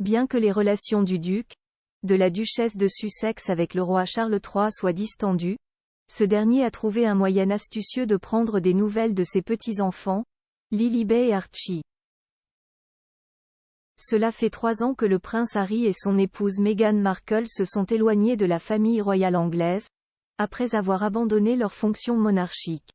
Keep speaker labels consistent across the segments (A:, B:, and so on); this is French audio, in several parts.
A: Bien que les relations du duc, de la duchesse de Sussex avec le roi Charles III soient distendues, ce dernier a trouvé un moyen astucieux de prendre des nouvelles de ses petits-enfants, Lilibet et Archie. Cela fait 3 ans que le prince Harry et son épouse Meghan Markle se sont éloignés de la famille royale anglaise, après avoir abandonné leurs fonctions monarchiques.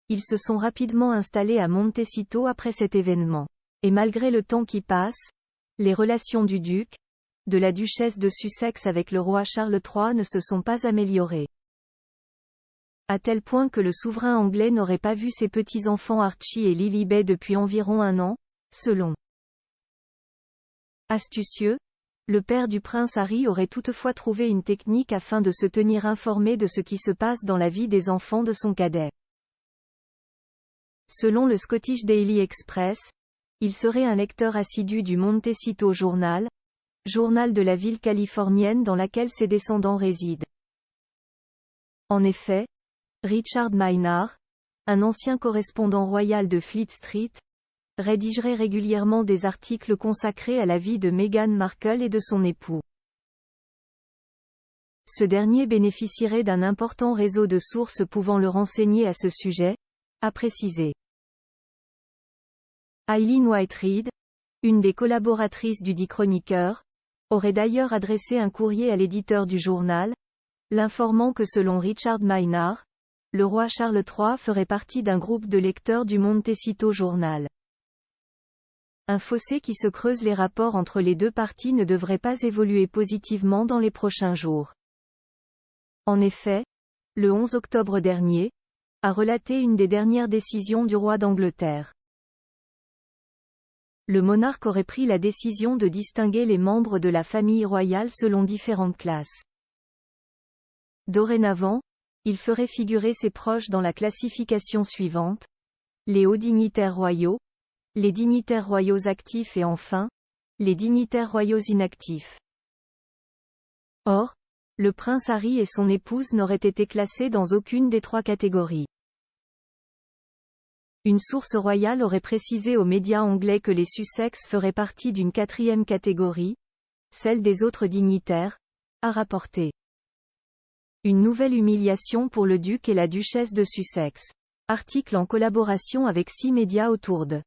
A: Ils se sont rapidement installés à Montecito après cet événement. Et malgré le temps qui passe, les relations du duc, de la duchesse de Sussex avec le roi Charles III ne se sont pas améliorées. À tel point que le souverain anglais n'aurait pas vu ses petits-enfants Archie et Lilibet depuis environ 1 an, selon. Astucieux, le père du prince Harry aurait toutefois trouvé une technique afin de se tenir informé de ce qui se passe dans la vie des enfants de son cadet. Selon le Scottish Daily Express, il serait un lecteur assidu du Montecito Journal, journal de la ville californienne dans laquelle ses descendants résident. En effet, Richard Maynard, un ancien correspondant royal de Fleet Street, rédigerait régulièrement des articles consacrés à la vie de Meghan Markle et de son époux. Ce dernier bénéficierait d'un important réseau de sources pouvant le renseigner à ce sujet, a précisé. Eileen Whiteread, une des collaboratrices du dit chroniqueur, aurait d'ailleurs adressé un courrier à l'éditeur du journal, l'informant que selon Richard Maynard, le roi Charles III ferait partie d'un groupe de lecteurs du Montecito Journal. Un fossé qui se creuse. Les rapports entre les deux parties ne devraient pas évoluer positivement dans les prochains jours. En effet, le 11 octobre dernier, a relaté une des dernières décisions du roi d'Angleterre. Le monarque aurait pris la décision de distinguer les membres de la famille royale selon différentes classes. Dorénavant, il ferait figurer ses proches dans la classification suivante: les hauts dignitaires royaux, les dignitaires royaux actifs et enfin, les dignitaires royaux inactifs. Or, le prince Harry et son épouse n'auraient été classés dans aucune des 3 catégories. Une source royale aurait précisé aux médias anglais que les Sussex feraient partie d'une 4e catégorie, celle des autres dignitaires, a rapporté. Une nouvelle humiliation pour le duc et la duchesse de Sussex. Article en collaboration avec 6 médias autour de